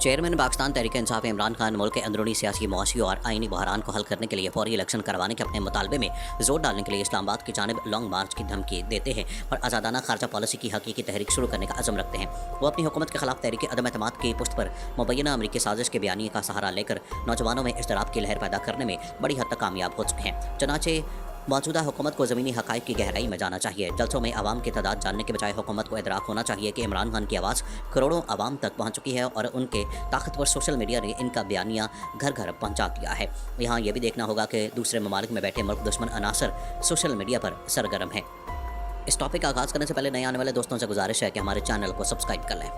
Chairman Pakistan Tehreek Insaf Imran Khan मुल्क के अंदरूनी सियासी, मुआशी और आइनी बहरान को हल करने के लिए फौरी इलेक्शन करवाने के अपने मुतालबे में जोर डालने के लिए इस्लामाबाद की जानिब लॉन्ग मार्च की धमकी देते हैं और आज़ादाना खारजा पॉलिसी की हकीकी तहरीक शुरू करने का अज़म रखते हैं। वो अपनी हुकूमत के खिलाफ तहरीक अदम एतमाद की पुष्ट पर मुबैना अमरीकी साजिश के बयानी का सहारा लेकर नौजवानों में इज़्तिराब की लहर पैदा करने में बड़ी हद तक कामयाब हो चुके हैं। चनाचे मौजूदा हुकूमत को ज़मीनी हक़ाइक़ की गहराई में जाना चाहिए। जलसों में आवाम की तादाद जानने के बजाय हुकूमत को इदराक होना चाहिए कि इमरान खान की आवाज़ करोड़ों आवाम तक पहुँच चुकी है और उनके ताकतवर सोशल मीडिया ने इनका बयानिया घर घर पहुँचा दिया है। यहाँ ये भी देखना होगा कि दूसरे ममालिक में बैठे मुल्क दुश्मन अनासर सोशल मीडिया पर सरगर्म हैं। इस टॉपिक का आगाज़ करने से पहले नए आने वाले दोस्तों से गुजारिश है कि हमारे चैनल को सब्सक्राइब कर लें।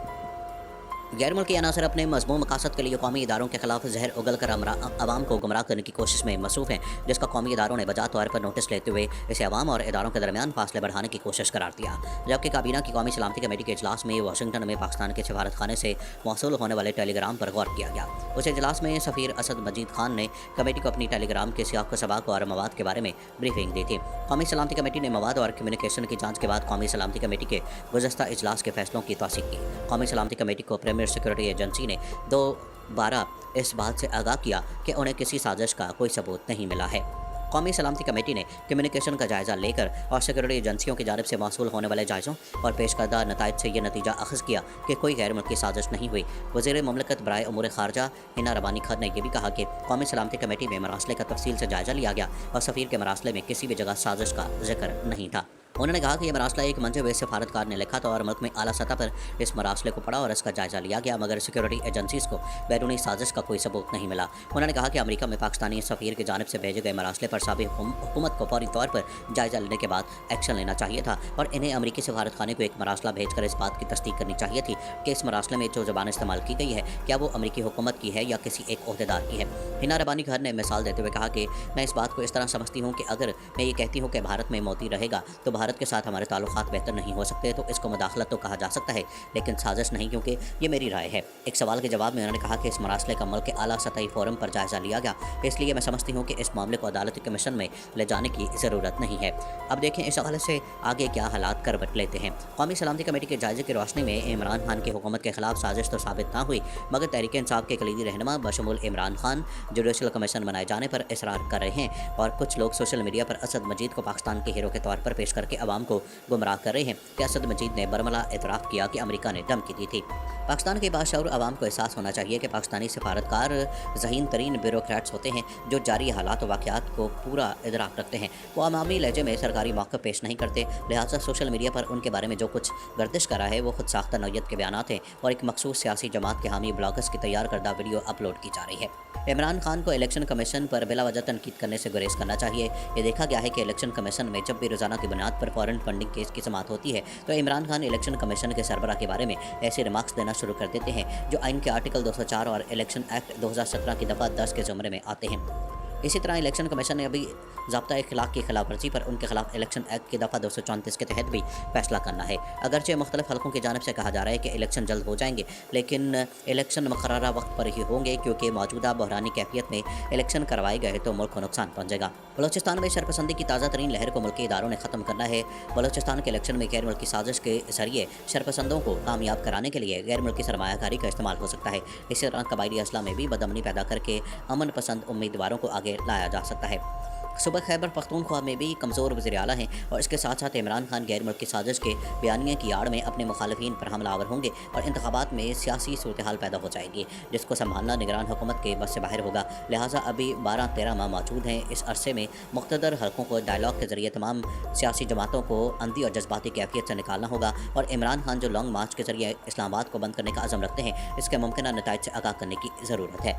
गैर मुल्की अनासर अपने मज़मूम मकासद के लिए कौमी इदारों के खिलाफ जहर उगल कर आवाम को गुमराह करने की कोशिश में मसरूफ़ हैं, जिसका कौमी इदारों ने बजा तौर पर नोटिस लेते हुए इसे आवाम और इदारों के दरमियान फासले बढ़ाने की कोशिश करार दिया। जबकि काबीना की कौमी सलामती कमेटी के इजलास में वाशिंगटन में पाकिस्तान के सफारत खाने से मौसूल होने वाले टेलीग्राम पर गौर किया गया। उस इजलास में सफ़ीर असद मजीद खान ने कमेटी को अपनी टेलीग्राम के सियाक सबाक और मवाद के बारे में ब्रीफिंग दी थी। कौमी सलामती कमेटी ने मवाद और कम्युनिकेशन की जाँच के बाद कौमी सलामती कमेटी के गुज़श्ता इजलास के फैसलों की तौसीक की। कौमी सलामती कमेटी को प्रीमियर सिक्योरिटी एजेंसी ने दोबारा इस बात से आगाह किया कि उन्हें किसी साजिश का कोई सबूत नहीं मिला है। कौमी सलामती कमेटी ने कम्युनिकेशन का जायज़ा लेकर और सिक्योरिटी एजेंसियों की जानिब से मौसूल होने वाले जायज़ों और पेश करदा नताइज से यह नतीजा अखज़ किया कि कोई गैर मुल्की साजिश नहीं हुई। वज़ीर मुमलिकत बराए उमूर खारजा हिना रबानी खान ने यह भी कहा कि कौमी सलामती कमेटी में मरासले का तफसील से जायज़ा लिया गया और सफ़ीर के मरासले में किसी भी जगह साजिश का जिक्र नहीं था। उन्होंने कहा कि यह मरासला एक मंजे हुए सफारतकार ने लिखा था और मुल्क में आला सतह पर इस मरासले को पढ़ा और इसका जायज़ा लिया गया, मगर सिक्योरिटी एजेंसीज को बैरूनी साजिश का कोई सबूत नहीं मिला। उन्होंने कहा कि अमेरिका में पाकिस्तानी सफ़ीर की जानिब से भेजे गए मरासले पर साबिक हुकूमत को फौरी तौर पर जायज़ा लेने के बाद एक्शन लेना चाहिए था और इन्हें अमरीकी सफारत खाने को एक मरासला भेजकर इस बात की तस्दीक करनी चाहिए थी कि इस मरासले में जो ज़बान इस्तेमाल की गई है क्या वो अमरीकी हुकूमत की है या किसी एक ओहदेदार की है। हिना रबानी खान ने मिसाल देते हुए कहा कि मैं इस बात को इस तरह समझती हूँ कि अगर मैं ये कहती हूँ कि भारत में मोदी रहेगा तो भारत के साथ हमारे ताल्लुकात बेहतर नहीं हो सकते, तो इसको मुदाखलत तो कहा जा सकता है लेकिन साजिश नहीं, क्योंकि ये मेरी राय है। एक सवाल के जवाब में उन्होंने कहा कि इस मरासले का मुल्क के आला सतही फोरम पर जायज़ा लिया गया, इसलिए मैं समझती हूँ कि इस मामले को अदालती कमीशन में ले जाने की ज़रूरत नहीं है। अब देखें इस हवाले से आगे क्या हालात कर बट लेते हैं। कौमी सलामती कमेटी के जायजे की रोशनी में इमरान खान की हुकूमत के खिलाफ साजिश तो साबित ना हुई, मगर तहरीक इंसाफ के कलीदी रहनुमा बशमूल इमरान खान जुडिशल कमीशन बनाए जाने पर इसरार कर रहे हैं और कुछ लोग सोशल मीडिया पर असद मजीद को पाकिस्तान के हीरो के तौर पर पेश करके आवाम को गुमराह कर रहे हैं कि असद मजीद ने बरमला एतराफ़ किया कि अमेरिका ने धमकी दी थी। पाकिस्तान के बाशऊर आवाम को एहसास होना चाहिए कि पाकिस्तानी सफारतकार ज़हीन तरीन ब्यूरोक्रेट्स होते हैं जो जारी हालात और वाक़यात को पूरा इदराक रखते हैं। वो अवामी लहजे में सरकारी मौक़िफ़ पेश नहीं करते, लिहाजा सोशल मीडिया पर उनके बारे में जो कुछ गर्दिश करा है वो खुद साख्ता नौयत के बयानात हैं और एक मखसूस सियासी जमात के हामी ब्लॉगर्स की तैयार करदा वीडियो अपलोड की जा रही है। इमरान खान को इलेक्शन कमीशन पर बिला वजह तनकीद करने से गुरेज करना चाहिए। ये देखा गया है कि इलेक्शन कमीशन में जब भी रोज़ाना की बुनियाद पर फॉरेन फंडिंग केस की समात होती है तो इमरान खान इलेक्शन कमीशन के सरबराह के बारे में ऐसे रिमार्क्स देना शुरू कर देते हैं जो आइन के आर्टिकल 204 और इलेक्शन एक्ट 2017 की दफ़ा 10 के ज़ुमरे में आते हैं। इसी तरह इलेक्शन कमीशन ने अभी ज़ाब्ता इखलाक की खिलाफ वर्जी पर उनके खिलाफ इलेक्शन एक्ट की दफ़ा 234 के तहत भी फैसला करना है। अगरचे मुख्तलिफ हल्कों की जानिब से कहा जा रहा है कि इलेक्शन जल्द हो जाएंगे, लेकिन इलेक्शन मुकर्ररा वक्त पर ही होंगे क्योंकि मौजूदा बहरानी कैफियत में इलेक्शन करवाए गए तो मुल्क को नुकसान पहुँचेगा। बलोचिस्तान में शरपसंदी की ताज़ा तरीन लहर को मुल्की इदारों ने ख़त्म करना है। बलोचिस्तान के इलेक्शन में गैर मुल्की साजिश के जरिए शरपसंदों को कामयाब कराने के लिए गैर मुल्की सरमायाकारी का इस्तेमाल हो सकता है। इसी तरह कबायली असला में भी बदअमनी पैदा करके अमन पसंद उम्मीदवारों को आगे लाया जा सकता है। सूबा खैबर पख्तूनख्वा में भी कमज़ोर वज़ीर आला हैं और इसके साथ साथ इमरान खान गैर मुल्की साजिश के बयानिए की आड़ में अपने मुखालिफिन पर हमलावर होंगे और इंतखाबात में सियासी सूरत हाल पैदा हो जाएगी जिसको संभालना निगरान हुकूमत के बस से बाहर होगा। लिहाजा अभी 12-13 माह मौजूद हैं। इस अरसे में मुख्तदर हल्कों को डायलॉग के ज़रिए तमाम सियासी जमातों को अंधी और जज्बाती कैफियत से निकालना होगा और इमरान खान जो लॉन्ग मार्च के ज़रिए इस्लामाबाद को बंद करने का अज़म रखते हैं इसके मुमकिन नताइज से आगाह करने की ज़रूरत है।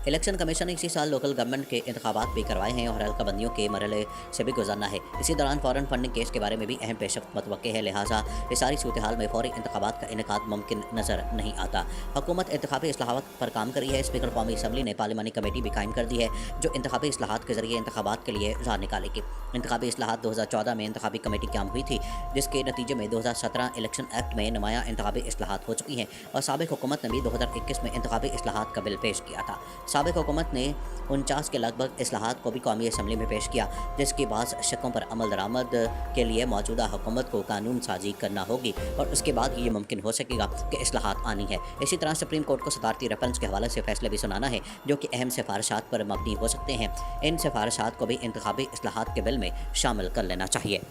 इलेक्शन कमीशन ने इसी साल लोकल गवर्नमेंट के इंतखाबात भी करवाए हैं और हल्का बंदियों के मरहले से भी गुजरना है। इसी दौरान फॉरेन फंडिंग केस के बारे में भी अहम पेशरफ्त मुतवक्के है, लिहाजा इस सारी सूरत हाल में फौरी इंतखाबात का इनेकाद मुमकिन नज़र नहीं आता। हुकूमत इंतखाबी इस्लाहात पर काम कर रही है। स्पीकर कौमी असम्बली ने पार्लिमानी कमेटी भी कायम कर दी है जो इंतखाबी इस्लाहात के जरिए इंतखाबात के लिए राह निकालेगी। इंतखाबी इस्लाहात 2014 में इंतखाबी कमेटी क्याम हुई थी जिसके नतीजे में 2017 इलेक्शन एक्ट में नुमाया इंतखाबी इस्लाहात हो चुकी हैं और साबिक हुकूमत ने भी 2021 में इंतखाबी इस्लाहात का बिल पेश किया था। सबक हुकूमत ने 49 के लगभग इस्लाहात को भी कौमी असम्बली में पेश किया, जिसके बाद शकों पर अमल दरामद के लिए मौजूदा हुकूमत को कानून साजी करना होगी और उसके बाद ये मुमकिन हो सकेगा कि इस्लाहात आनी है। इसी तरह सुप्रीम कोर्ट को सदारती रेफरेंस के हवाले से फैसले भी सुनाना है जो कि अहम सिफारिशात पर मबनी हो सकते हैं। इन सिफारिशात को भी इंतखाबी इस्लाहात के बिल में शामिल कर लेना चाहिए।